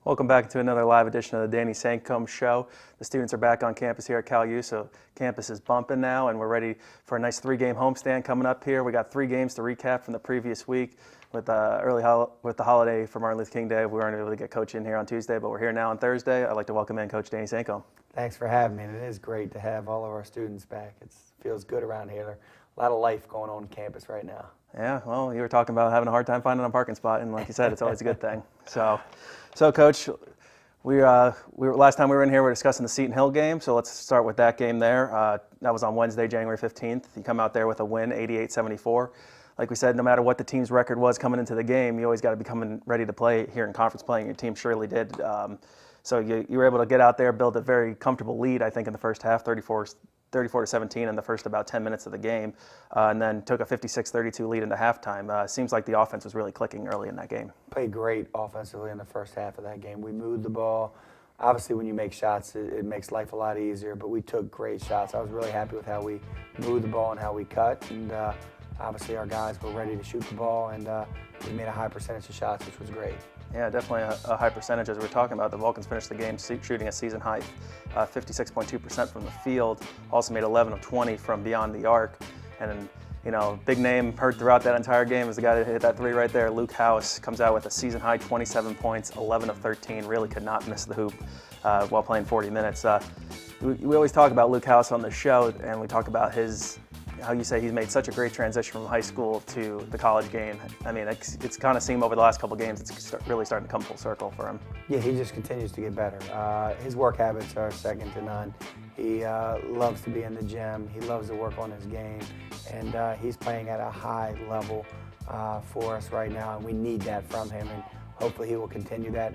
Welcome back to another live edition of the Danny Sancomb Show. The students are back on campus here at Cal U, so campus is bumping now, and we're ready for a nice three-game homestand coming up here. We got 3 games to recap from the previous week with with the holiday for Martin Luther King Day. We weren't able to get Coach in here on Tuesday, but we're here now on Thursday. I'd like to welcome in Coach Danny Sancomb. Thanks for having me. And it is great to have all of our students back. It feels good around here. A lot of life going on campus right now. Yeah, well, you were talking about having a hard time finding a parking spot, and like you said, it's always a good thing. So Coach, last time we were in here, we were discussing the Seton Hill game, so let's start with that game there. That was on Wednesday, January 15th. You come out there with a win, 88-74. Like we said, no matter what the team's record was coming into the game, you always got to be coming ready to play here in conference play, and your team surely did. So you were able to get out there, build a very comfortable lead, I think, in the first half, 34-17 in the first about 10 minutes of the game, and then took a 56-32 lead into halftime. Seems like the offense was really clicking early in that game. Played great offensively in the first half of that game. We moved the ball. Obviously, when you make shots, it makes life a lot easier, but we took great shots. I was really happy with how we moved the ball and how we cut, and obviously our guys were ready to shoot the ball, and we made a high percentage of shots, which was great. Yeah, definitely a high percentage. As we're talking about, the Vulcans finished the game shooting a season high 56.2% from the field. Also made 11 of 20 from beyond the arc. And, you know, big name heard throughout that entire game is the guy that hit that 3 right there. Luke House comes out with a season high 27 points, 11 of 13. Really could not miss the hoop while playing 40 minutes. We always talk about Luke House on the show, and we talk about how you say he's made such a great transition from high school to the college game. I mean, it's kind of seemed over the last couple of games, it's really starting to come full circle for him. Yeah, he just continues to get better. His work habits are second to none. He loves to be in the gym. He loves to work on his game, and he's playing at a high level for us right now, and we need that from him, and hopefully he will continue that.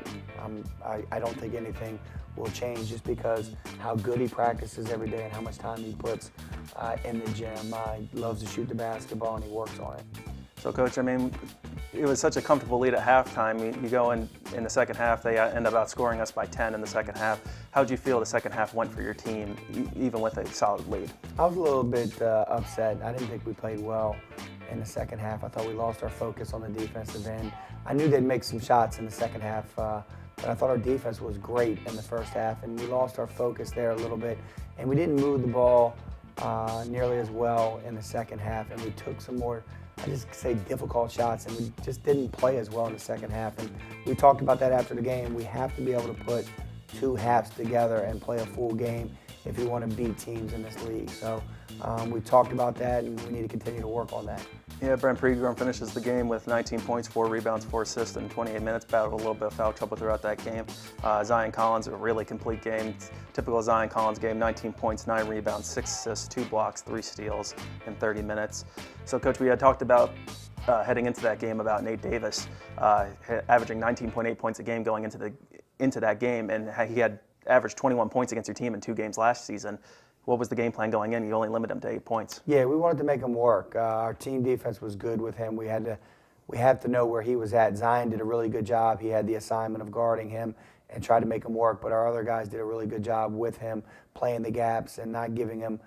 I don't think anything will change just because how good he practices every day and how much time he puts in the gym. He loves to shoot the basketball and he works on it. So Coach, I mean, it was such a comfortable lead at halftime. You go in the second half, they end up outscoring us by 10 in the second half. How did you feel the second half went for your team, even with a solid lead? I was a little bit upset. I didn't think we played well in the second half. I thought we lost our focus on the defensive end. I knew they'd make some shots in the second half, but I thought our defense was great in the first half, and we lost our focus there a little bit, and we didn't move the ball nearly as well in the second half, and we took some more, I just say, difficult shots, and we just didn't play as well in the second half. And we talked about that after the game. We have to be able to put 2 halves together and play a full game if we want to beat teams in this league. So we talked about that, and we need to continue to work on that. Yeah, Brent Pregorm finishes the game with 19 points, 4 rebounds, 4 assists in 28 minutes. Battled a little bit of foul trouble throughout that game. Zion Collins, a really complete game. Typical Zion Collins game, 19 points, 9 rebounds, 6 assists, 2 blocks, 3 steals in 30 minutes. So, Coach, we had talked about heading into that game about Nate Davis averaging 19.8 points a game going into that game, and he had averaged 21 points against your team in 2 games last season. What was the game plan going in? You only limit him to 8 points. Yeah, we wanted to make him work. Our team defense was good with him. We had to know where he was at. Zion did a really good job. He had the assignment of guarding him and tried to make him work, but our other guys did a really good job with him, playing the gaps and not giving him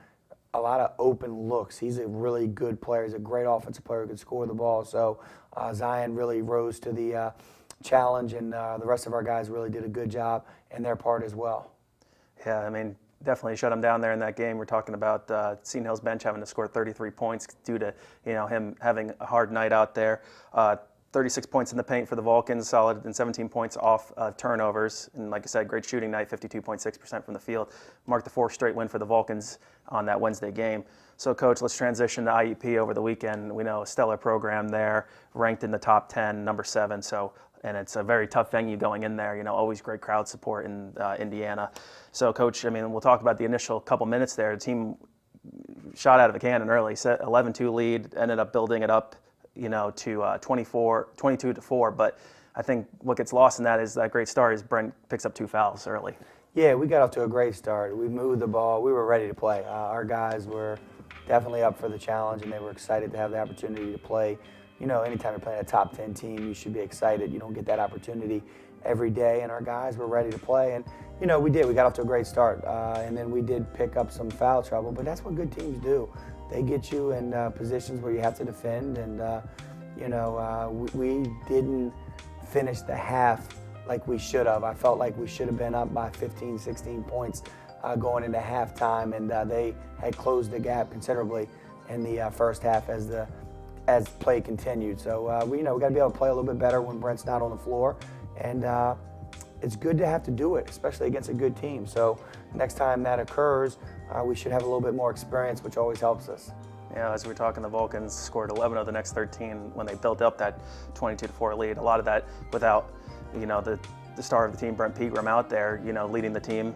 a lot of open looks. He's a really good player. He's a great offensive player who can score the ball. So Zion really rose to the challenge, and the rest of our guys really did a good job in their part as well. Yeah, I mean, definitely shut him down there in that game. We're talking about Seton Hill's bench having to score 33 points due to him having a hard night out there. 36 points in the paint for the Vulcans, solid, and 17 points off turnovers. And like I said, great shooting night, 52.6% from the field. Marked the 4th straight win for the Vulcans on that Wednesday game. So, Coach, let's transition to IUP over the weekend. We know a stellar program there, ranked in the top 10, number 7. And it's a very tough venue going in there. Always great crowd support in Indiana. So, Coach, I mean, we'll talk about the initial couple minutes there. The team shot out of a cannon early, set 11-2 lead, ended up building it up, to 22-4. But I think what gets lost in that is that great start is Brent picks up 2 fouls early. Yeah, we got off to a great start. We moved the ball. We were ready to play. Our guys were definitely up for the challenge, and they were excited to have the opportunity to play. Anytime you're playing a top 10 team, you should be excited. You don't get that opportunity every day, and our guys were ready to play. And, we did. We got off to a great start, and then we did pick up some foul trouble, but that's what good teams do. They get you in positions where you have to defend, and, we didn't finish the half like we should have. I felt like we should have been up by 15, 16 points going into halftime, and they had closed the gap considerably in the first half as play continued. So we got to be able to play a little bit better when Brent's not on the floor, and it's good to have to do it, especially against a good team. So next time that occurs, we should have a little bit more experience, which always helps us. Yeah, as we were talking, the Vulcans scored 11 of the next 13 when they built up that 22-4 lead. A lot of that without, the star of the team, Brent Pegram, out there, leading the team.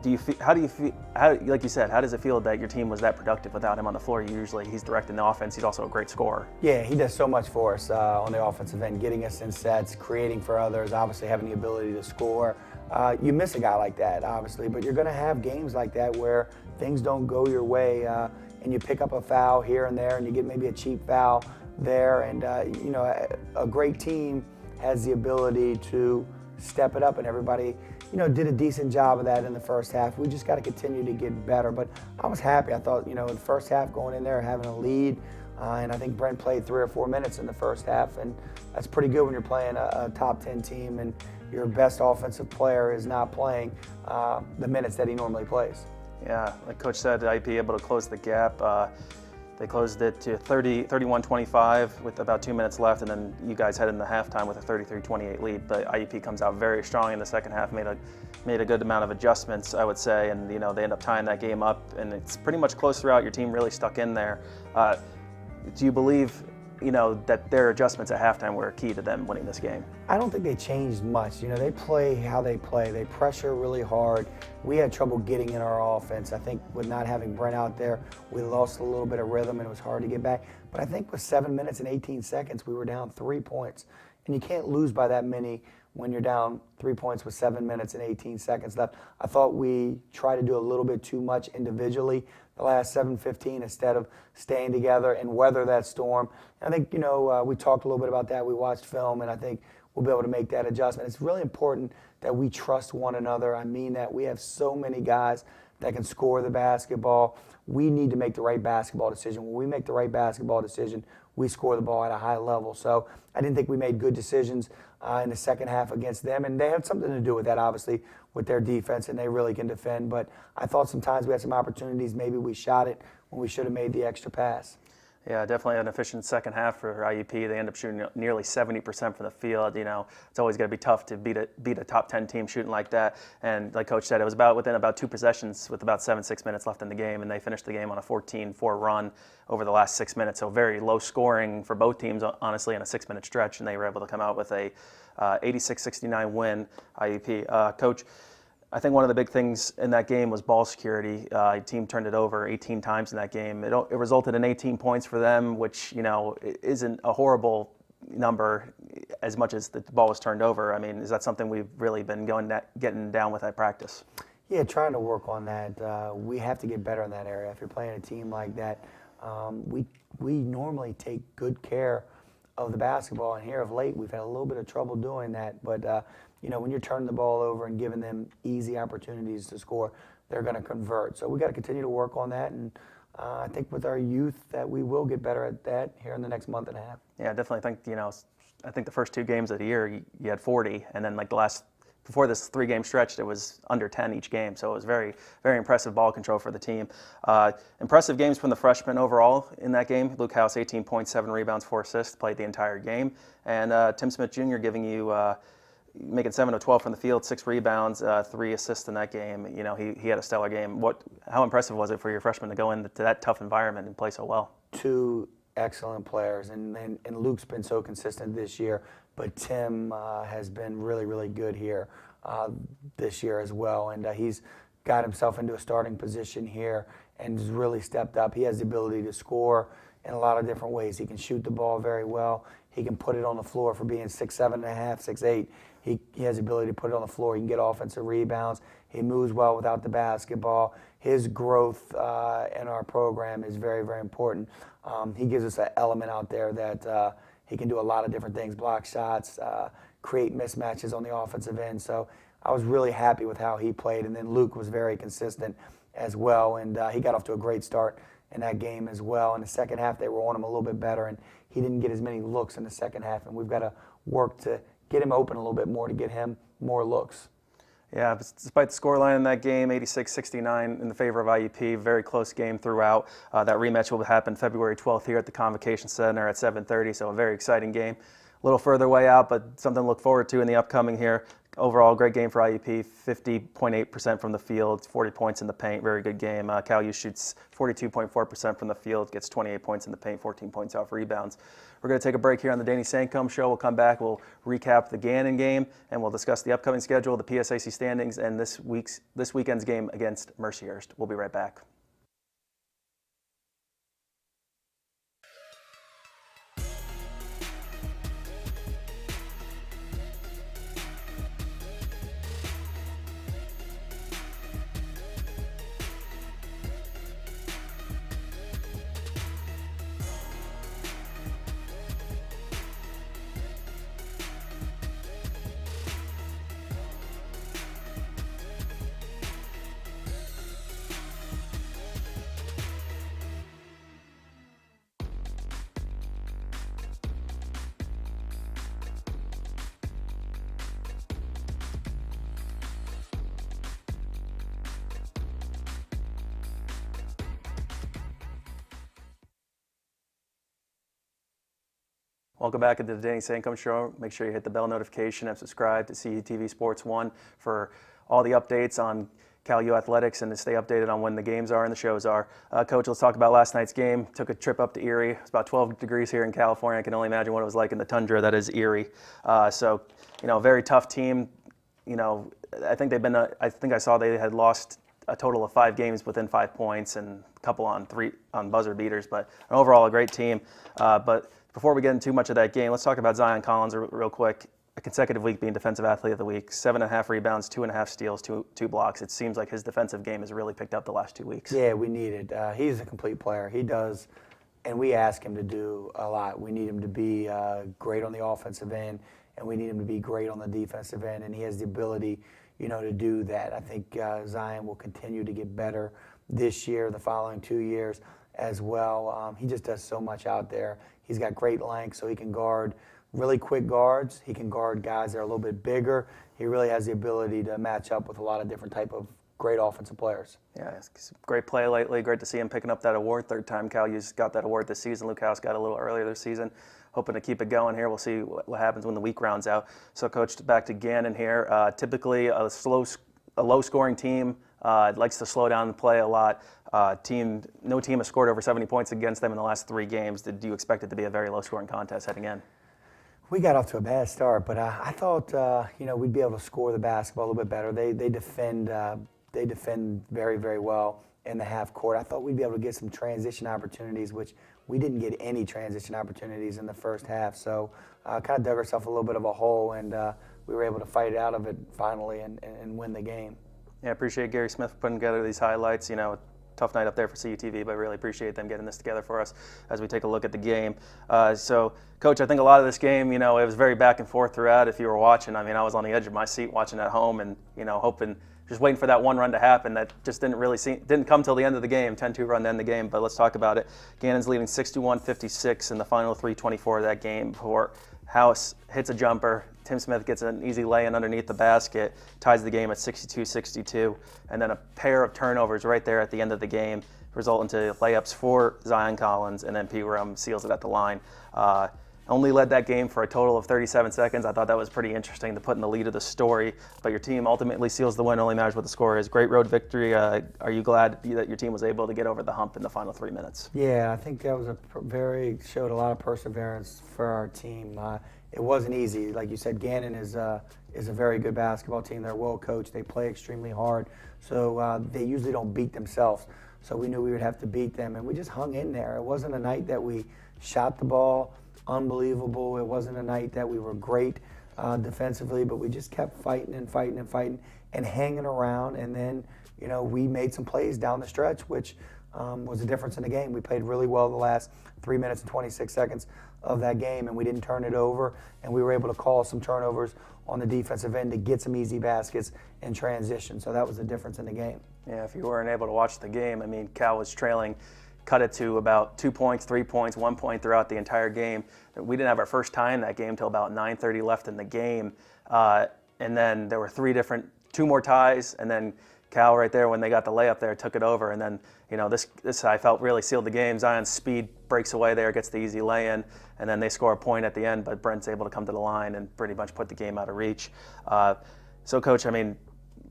Do you feel? How do you feel? Like you said, how does it feel that your team was that productive without him on the floor? He's directing the offense. He's also a great scorer. Yeah, he does so much for us on the offensive end, getting us in sets, creating for others, obviously having the ability to score. You miss a guy like that, obviously, but you're going to have games like that where things don't go your way, and you pick up a foul here and there, and you get maybe a cheap foul there, and a great team has the ability to step it up, and everybody did a decent job of that in the first half. We just got to continue to get better. But I was happy. I thought, in the first half, going in there, having a lead, and I think Brent played 3 or 4 minutes in the first half, and that's pretty good when you're playing a top 10 team and your best offensive player is not playing the minutes that he normally plays. Yeah, like Coach said, IUP able to close the gap. They closed it to 31-25 with about 2 minutes left, and then you guys head into halftime with a 33-28 lead. But IUP comes out very strong in the second half, made a good amount of adjustments, I would say, and they end up tying that game up, and it's pretty much close throughout. Your team really stuck in there. Do you believe that their adjustments at halftime were key to them winning this game? I don't think they changed much. They play how they play. They pressure really hard. We had trouble getting in our offense. I think with not having Brent out there, we lost a little bit of rhythm and it was hard to get back. But I think with 7 minutes and 18 seconds, we were down 3 points. And you can't lose by that many when you're down 3 points with 7 minutes and 18 seconds left. I thought we tried to do a little bit too much individually the last 7-15 instead of staying together and weather that storm. And I think, we talked a little bit about that. We watched film, and I think we'll be able to make that adjustment. It's really important that we trust one another. I mean that. We have so many guys that can score the basketball. We need to make the right basketball decision. When we make the right basketball decision, we score the ball at a high level. So I didn't think we made good decisions in the second half against them, and they had something to do with that, obviously, with their defense, and they really can defend. But I thought sometimes we had some opportunities. Maybe we shot it when we should have made the extra pass. Yeah, definitely an efficient second half for IUP. They end up shooting nearly 70% from the field. It's always going to be tough to beat a top 10 team shooting like that. And like Coach said, it was within about 2 possessions with about 7-6 minutes left in the game, and they finished the game on a 14-4 run over the last 6 minutes. So very low scoring for both teams, honestly, in a 6-minute stretch, and they were able to come out with a 86-69 win. IUP. Coach, I think one of the big things in that game was ball security. Team turned it over 18 times in that game. It resulted in 18 points for them, which isn't a horrible number as much as the ball was turned over. I mean, is that something we've really been getting down with at practice? Yeah, trying to work on that. We have to get better in that area. If you're playing a team like that, we normally take good care of the basketball, and here of late we've had a little bit of trouble doing that. But when you're turning the ball over and giving them easy opportunities to score, they're going to convert. So we got to continue to work on that, and I think with our youth that we will get better at that here in the next month and a half. Yeah, I definitely think I think the first 2 games of the year you had 40, and then before this 3-game stretch, it was under 10 each game. So it was very, very impressive ball control for the team. Impressive games from the freshmen overall in that game. Luke House, 18 points, 7 rebounds, 4 assists, played the entire game. And Tim Smith Jr. giving you, making 7 of 12 from the field, 6 rebounds, 3 assists in that game. He had a stellar game. How impressive was it for your freshmen to go into that tough environment and play so well? 2 excellent players, and Luke's been so consistent this year, but Tim has been really, really good here this year as well, and he's got himself into a starting position here and has really stepped up. He has the ability to score in a lot of different ways. He can shoot the ball very well. He can put it on the floor for being 6'7 and a half, 6'8". He has the ability to put it on the floor. He can get offensive rebounds. He moves well without the basketball. His growth in our program is very, very important. He gives us an element out there that he can do a lot of different things, block shots, create mismatches on the offensive end. So I was really happy with how he played. And then Luke was very consistent as well, and he got off to a great start in that game as well. In the second half, they were on him a little bit better, and he didn't get as many looks in the second half, and we've got to work to get him open a little bit more to get him more looks. Yeah, despite the scoreline in that game, 86-69 in the favor of IUP, very close game throughout. That rematch will happen February 12th here at the Convocation Center at 7:30, so a very exciting game. A little further way out, but something to look forward to in the upcoming here. Overall, great game for IUP, 50.8% from the field, 40 points in the paint, very good game. Cal U shoots 42.4% from the field, gets 28 points in the paint, 14 points off rebounds. We're going to take a break here on the Danny Sancomb Show. We'll come back, we'll recap the Gannon game, and we'll discuss the upcoming schedule, the PSAC standings, and this weekend's game against Mercyhurst. We'll be right back. Welcome back to the Danny Sancomb Show. Make sure you hit the bell notification and subscribe to CUTV Sports 1 for all the updates on Cal U athletics and to stay updated on when the games are and the shows are. Coach, let's talk about last night's game. Took a trip up to Erie. It's about 12 degrees here in California. I can only imagine what it was like in the tundra that is Erie. So, a very tough team. I think I saw they had lost a total of 5 games within 5 points and a couple on buzzer beaters, but overall a great team. But before we get into too much of that game, let's talk about Zion Collins real quick. A consecutive week being Defensive Athlete of the Week, 7.5 rebounds, 2.5 steals, two blocks. It seems like his defensive game has really picked up the last 2 weeks. Yeah, we need it. He's a complete player. He does, and we ask him to do a lot. We need him to be great on the offensive end, and we need him to be great on the defensive end, and he has the ability, to do that. I think Zion will continue to get better this year, the following 2 years as well. He just does so much out there. He's got great length, so he can guard really quick guards. He can guard guys that are a little bit bigger. He really has the ability to match up with a lot of different type of great offensive players. Yeah, it's great play lately. Great to see him picking up that award. Third time Cal U's got that award this season. Luke House got a little earlier this season. Hoping to keep it going here. We'll see what happens when the week rounds out. So, Coach, back to Gannon here. Typically a low-scoring team. Likes to slow down the play a lot. No team has scored over 70 points against them in the last 3 games. Do you expect it to be a very low-scoring contest heading in? We got off to a bad start, but I thought we'd be able to score the basketball a little bit better. They defend very, very well in the half court. I thought we'd be able to get some transition opportunities, which we didn't get any transition opportunities in the first half. So kind of dug ourselves a little bit of a hole, and we were able to fight out of it finally and win the game. Yeah, I appreciate Gary Smith putting together these highlights. Tough night up there for CUTV, but I really appreciate them getting this together for us as we take a look at the game. So, Coach, I think a lot of this game, it was very back and forth throughout. If you were watching, I was on the edge of my seat watching at home and, hoping, just waiting for that one run to happen. That just didn't come till the end of the game, 10-2 run to end the game. But let's talk about it. Gannon's leading 61-56 in the final 3:24 of that game before House hits a jumper. Tim Smith gets an easy lay-in underneath the basket, ties the game at 62-62, and then a pair of turnovers right there at the end of the game result into layups for Zion Collins, and then Pegram seals it at the line. Only led that game for a total of 37 seconds. I thought that was pretty interesting to put in the lead of the story, but your team ultimately seals the win, only matters what the score is. Great road victory. Are you glad that your team was able to get over the hump in the final 3 minutes? Yeah, I think that was showed a lot of perseverance for our team. It wasn't easy. Like you said, Gannon is a very good basketball team. They're well coached. They play extremely hard. So they usually don't beat themselves. So we knew we would have to beat them, and we just hung in there. It wasn't a night that we shot the ball unbelievable. It wasn't a night that we were great defensively, but we just kept fighting and hanging around. And then, we made some plays down the stretch, which was the difference in the game. We played really well the last 3 minutes and 26 seconds of that game, and we didn't turn it over, and we were able to call some turnovers on the defensive end to get some easy baskets in transition. So that was the difference in the game. Yeah, if you weren't able to watch the game, Cal was trailing cut it to about 2 points, 3 points, 1 point throughout the entire game. We didn't have our first tie in that game until about 9:30 left in the game. And then there were two more ties, and then Cal right there, when they got the layup there, took it over. And then, this I felt really sealed the game. Zion's speed breaks away there, gets the easy lay-in, and then they score a point at the end, but Brent's able to come to the line and pretty much put the game out of reach. So, Coach,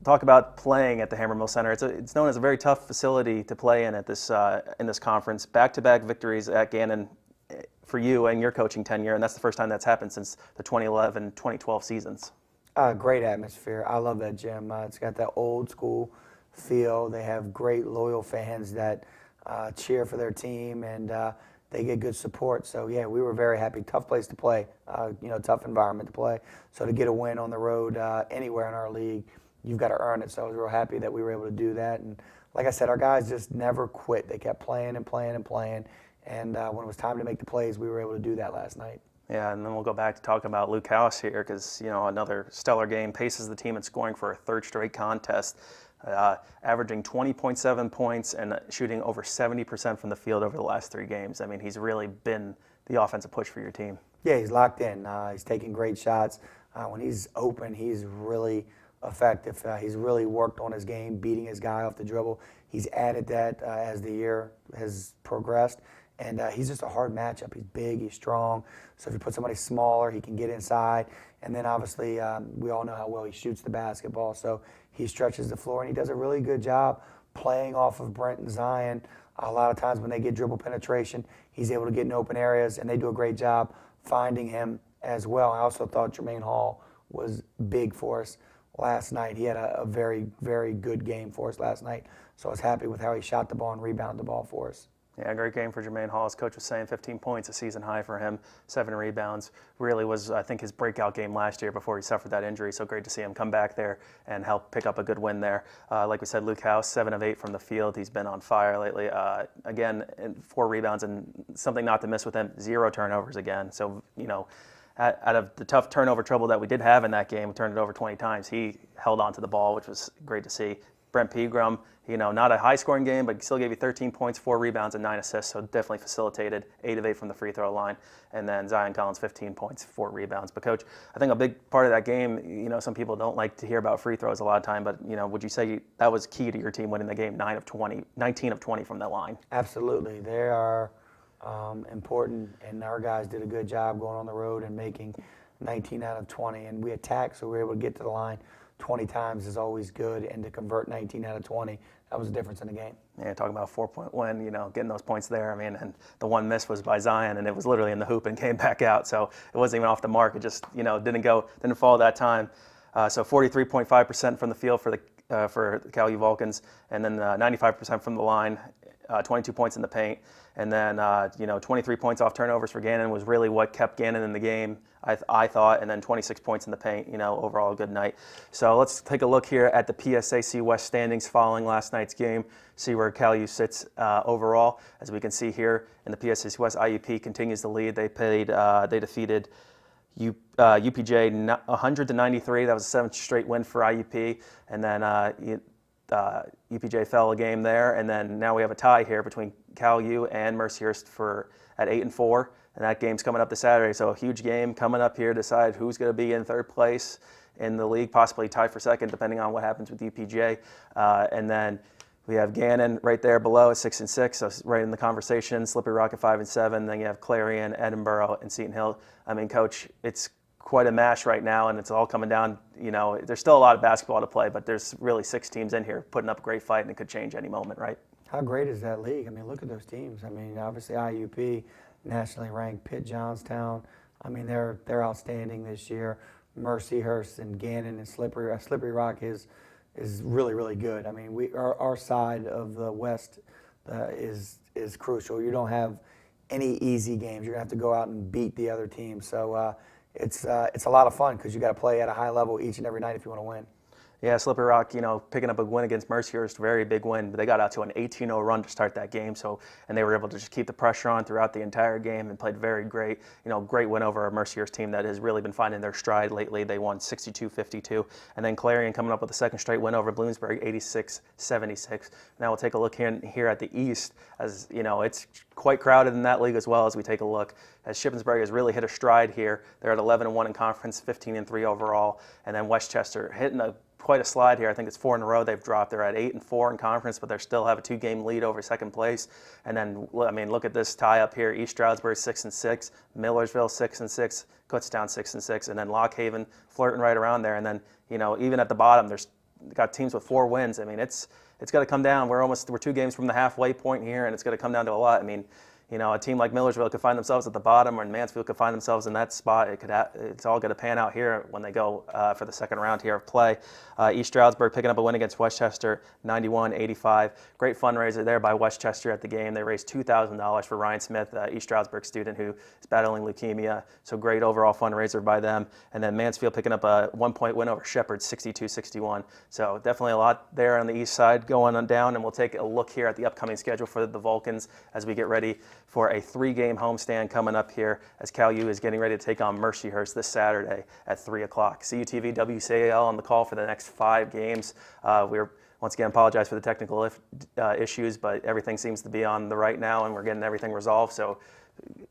talk about playing at the Hammermill Center. It's known as a very tough facility to play in at in this conference. Back-to-back victories at Gannon for you and your coaching tenure, and that's the first time that's happened since the 2011-2012 seasons. Great atmosphere. I love that gym. It's got that old school feel. They have great loyal fans that cheer for their team, and they get good support. So yeah, we were very happy. Tough place to play. Tough environment to play. So to get a win on the road anywhere in our league, you've got to earn it. So I was real happy that we were able to do that. And like I said, our guys just never quit. They kept playing and playing and playing. And when it was time to make the plays, we were able to do that last night. Yeah, and then we'll go back to talk about Luke House here because, another stellar game, paces the team in scoring for a third straight contest, averaging 20.7 points and shooting over 70% from the field over the last 3 games. He's really been the offensive push for your team. Yeah, he's locked in. He's taking great shots. When he's open, he's really effective. He's really worked on his game, beating his guy off the dribble. He's added that as the year has progressed. And he's just a hard matchup. He's big, he's strong. So if you put somebody smaller, he can get inside. And then obviously, we all know how well he shoots the basketball. So he stretches the floor, and he does a really good job playing off of Brent and Zion. A lot of times when they get dribble penetration, he's able to get in open areas, and they do a great job finding him as well. I also thought Jermaine Hall was big for us last night. He had a very, very good game for us last night. So I was happy with how he shot the ball and rebounded the ball for us. Yeah, great game for Jermaine Hall. As Coach was saying, 15 points, a season high for him, 7 rebounds. Really was, I think, his breakout game last year before he suffered that injury. So great to see him come back there and help pick up a good win there. Like we said, Luke House, 7 of 8 from the field. He's been on fire lately. Again, 4 rebounds, and something not to miss with him, 0 turnovers again. So, out of the tough turnover trouble that we did have in that game, we turned it over 20 times. He held on to the ball, which was great to see. Brent Pegram, not a high-scoring game, but still gave you 13 points, 4 rebounds, and 9 assists, so definitely facilitated, 8 of 8 from the free throw line. And then Zion Collins, 15 points, 4 rebounds. But, Coach, I think a big part of that game, some people don't like to hear about free throws a lot of time, but, would you say that was key to your team winning the game, 19 of 20 from that line? Absolutely. They are important, and our guys did a good job going on the road and making 19 out of 20. And we attacked, so we were able to get to the line 20 times is always good, and to convert 19 out of 20, that was the difference in the game. Yeah, talking about a 4-point win, getting those points there. And the one miss was by Zion, and it was literally in the hoop and came back out, so it wasn't even off the mark. It just, didn't fall that time. So 43.5% from the field for the Cal U Vulcans, and then 95% from the line, 22 points in the paint. And then, 23 points off turnovers for Gannon was really what kept Gannon in the game, I thought, and then 26 points in the paint, overall a good night. So let's take a look here at the PSAC West standings following last night's game, see where Cal U sits overall. As we can see here in the PSAC West, IUP continues to lead. They defeated UPJ 100-93. That was the 7th straight win for IUP. And then UPJ fell a game there, and then now we have a tie here between Cal U and Mercyhurst at 8-4, and that game's coming up this Saturday. So a huge game coming up here to decide who's going to be in 3rd place in the league, possibly tie for 2nd, depending on what happens with UPJ. And then we have Gannon right there below at 6-6, so right in the conversation. Slippery Rock at 5-7. Then you have Clarion, Edinburgh, and Seton Hill. Coach, it's quite a mash right now, and it's all coming down. There's still a lot of basketball to play, but there's really 6 teams in here putting up a great fight, and it could change any moment, right? How great is that league? Look at those teams. Obviously IUP, nationally ranked, Pitt, Johnstown. They're outstanding this year. Mercyhurst and Gannon and Slippery Rock is really, really good. Our side of the West is crucial. You don't have any easy games. You're gonna have to go out and beat the other team. So it's a lot of fun because you got to play at a high level each and every night if you want to win. Yeah, Slippery Rock, picking up a win against Mercyhurst, very big win. But they got out to an 18-0 run to start that game, and they were able to just keep the pressure on throughout the entire game and played very great. Great win over a Mercyhurst team that has really been finding their stride lately. They won 62-52, and then Clarion coming up with a second straight win over Bloomsburg, 86-76. Now we'll take a look here at the East, as it's quite crowded in that league as well. As we take a look, as Shippensburg has really hit a stride here. They're at 11-1 in conference, 15-3 overall, and then Westchester hitting quite a slide here. I think it's 4 in a row they've dropped. They're at 8-4 in conference, but they still have a 2-game lead over second place. And then, look at this tie up here. East Stroudsburg 6-6, Millersville 6-6, Kutztown 6-6, and then Lock Haven flirting right around there. And then, even at the bottom, there's got teams with 4 wins. It's got to come down. We're 2 games from the halfway point here, and it's got to come down to a lot. A team like Millersville could find themselves at the bottom, or Mansfield could find themselves in that spot. It's all going to pan out here when they go for the second round here of play. East Stroudsburg picking up a win against Westchester, 91-85. Great fundraiser there by Westchester at the game. They raised $2,000 for Ryan Smith, East Stroudsburg student who is battling leukemia. So great overall fundraiser by them. And then Mansfield picking up a 1-point win over Shepherd, 62-61. So definitely a lot there on the east side going on down. And we'll take a look here at the upcoming schedule for the Vulcans as we get ready for a 3-game homestand coming up here as Cal U is getting ready to take on Mercyhurst this Saturday at 3 o'clock. CUTV WCAL on the call for the next 5 games. We're once again apologize for the technical issues, but everything seems to be on the right now, and we're getting everything resolved. So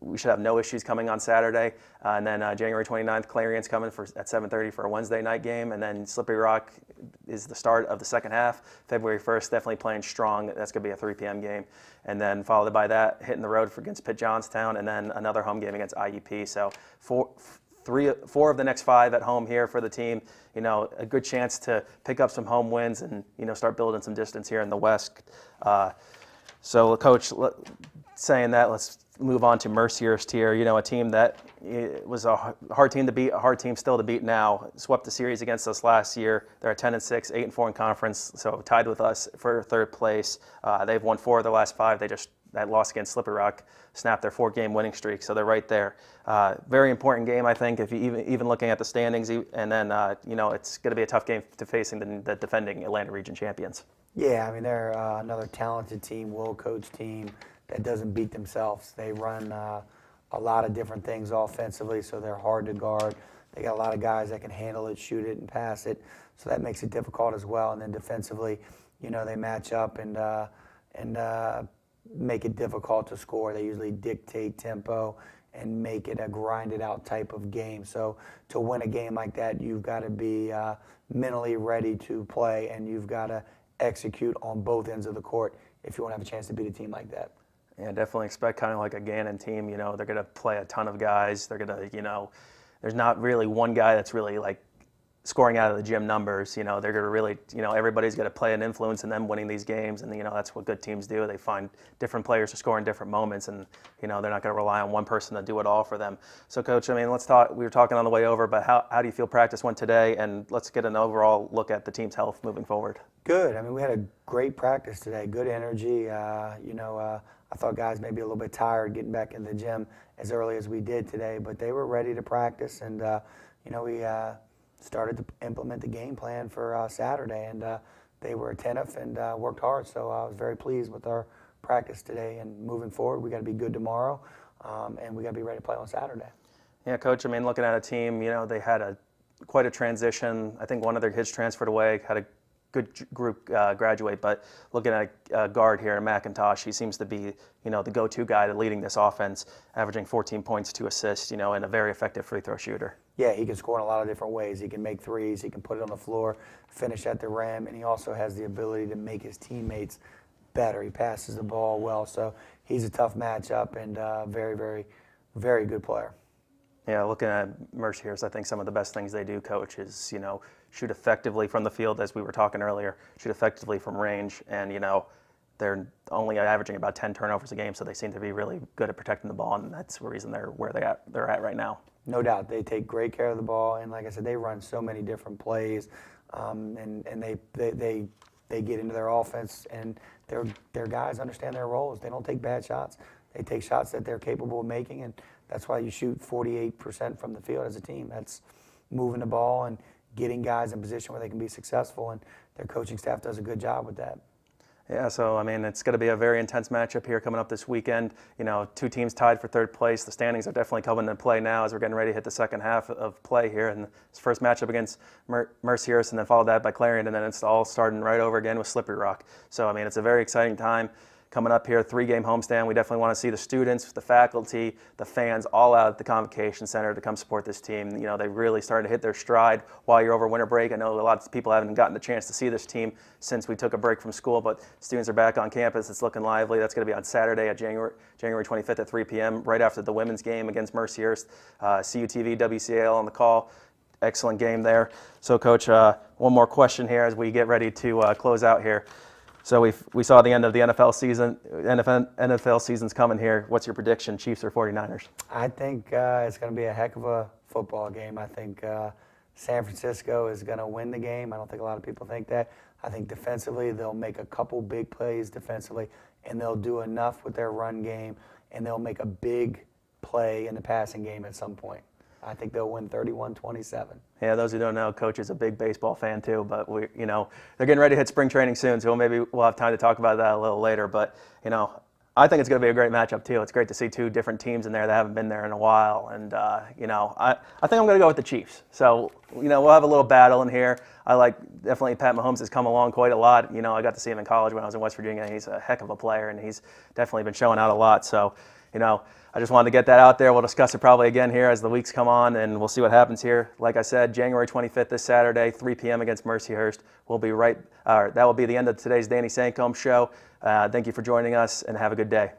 we should have no issues coming on Saturday. And then January 29th, Clarion's coming at 7:30 for a Wednesday night game. And then Slippery Rock is the start of the second half. February 1st, definitely playing strong. That's going to be a 3 p.m. game. And then followed by that, hitting the road against Pitt Johnstown, and then another home game against IUP. So 4 of the next 5 at home here for the team. A good chance to pick up some home wins and, start building some distance here in the West. So, Coach, saying that, let's move on to Mercyhurst here. A team that was a hard team to beat, a hard team still to beat now. Swept the series against us last year. They're at 10-6, 8-4 in conference, so tied with us for 3rd place. They've won 4 of their last 5. That loss against Slippery Rock snapped their 4-game winning streak, so they're right there. Very important game, I think, if you even looking at the standings. And then, it's going to be a tough game to facing the defending Atlanta Region champions. Yeah, they're another talented team, well-coached team that doesn't beat themselves. They run a lot of different things offensively, so they're hard to guard. They got a lot of guys that can handle it, shoot it, and pass it, so that makes it difficult as well. And then defensively, they match up and make it difficult to score. They usually dictate tempo and make it a grinded out type of game. So to win a game like that, you've got to be mentally ready to play, and you've got to execute on both ends of the court if you want to have a chance to beat a team like that. Yeah, definitely expect kind of like a Gannon team. They're going to play a ton of guys. They're going to, there's not really one guy that's really like scoring out of the gym numbers. They're going to really, everybody's going to play an influence in them winning these games, and that's what good teams do. They find different players to score in different moments, and they're not going to rely on one person to do it all for them. So, Coach, let's talk. We were talking on the way over, but how do you feel practice went today? And let's get an overall look at the team's health moving forward. Good. We had a great practice today. Good energy. I thought guys may be a little bit tired getting back in the gym as early as we did today, but they were ready to practice, and we started to implement the game plan for Saturday, and they were attentive and worked hard. So I was very pleased with our practice today. And moving forward, we got to be good tomorrow, and we got to be ready to play on Saturday. Yeah, Coach. Looking at a team, they had quite a transition. I think one of their kids transferred away, had a good group graduate, but looking at a guard here in McIntosh, he seems to be, the go-to guy leading this offense, averaging 14 points, 2 assists, and a very effective free throw shooter. Yeah, he can score in a lot of different ways. He can make threes, he can put it on the floor, finish at the rim, and he also has the ability to make his teammates better. He passes the ball well, so he's a tough matchup and very, very, very good player. Yeah, looking at Mercyhurst, I think some of the best things they do, Coach, is, shoot effectively from the field, as we were talking earlier, shoot effectively from range, and, they're only averaging about 10 turnovers a game, so they seem to be really good at protecting the ball, and that's the reason they're where they're at right now. No doubt. They take great care of the ball, and like I said, they run so many different plays, and they get into their offense, and their guys understand their roles. They don't take bad shots. They take shots that they're capable of making, and that's why you shoot 48% from the field as a team. That's moving the ball and getting guys in position where they can be successful, and their coaching staff does a good job with that. Yeah, so I mean, it's going to be a very intense matchup here coming up this weekend. You know, two teams tied for third place. The standings are definitely coming into play now as we're getting ready to hit the second half of play here. And this first matchup against Mercyhurst, and then followed that by Clarion, and then it's all starting right over again with Slippery Rock. So I mean, it's a very exciting time coming up here. 3-game homestand. We definitely want to see the students, the faculty, the fans all out at the Convocation Center to come support this team. You know, they really started to hit their stride while you're over winter break. I know a lot of people haven't gotten the chance to see this team since we took a break from school, but students are back on campus. It's looking lively. That's going to be on Saturday at January 25th at 3 p.m. right after the women's game against Mercyhurst. CUTV, WCAL on the call. Excellent game there. So, Coach, one more question here as we get ready to close out here. So we saw the end of the NFL season. NFL season's coming here. What's your prediction, Chiefs or 49ers? I think it's going to be a heck of a football game. I think San Francisco is going to win the game. I don't think a lot of people think that. I think defensively they'll make a couple big plays defensively, and they'll do enough with their run game, and they'll make a big play in the passing game at some point. I think they'll win 31-27. Yeah, those who don't know, Coach is a big baseball fan too. But they're getting ready to hit spring training soon, so maybe we'll have time to talk about that a little later. But I think it's going to be a great matchup too. It's great to see two different teams in there that haven't been there in a while. And I think I'm going to go with the Chiefs. So we'll have a little battle in here. I like definitely Pat Mahomes has come along quite a lot. I got to see him in college when I was in West Virginia. He's a heck of a player, and he's definitely been showing out a lot. So I just wanted to get that out there. We'll discuss it probably again here as the weeks come on, and we'll see what happens here. Like I said, January 25th this Saturday, 3 p.m. against Mercyhurst. That will be the end of today's Danny Sancomb show. Thank you for joining us, and have a good day.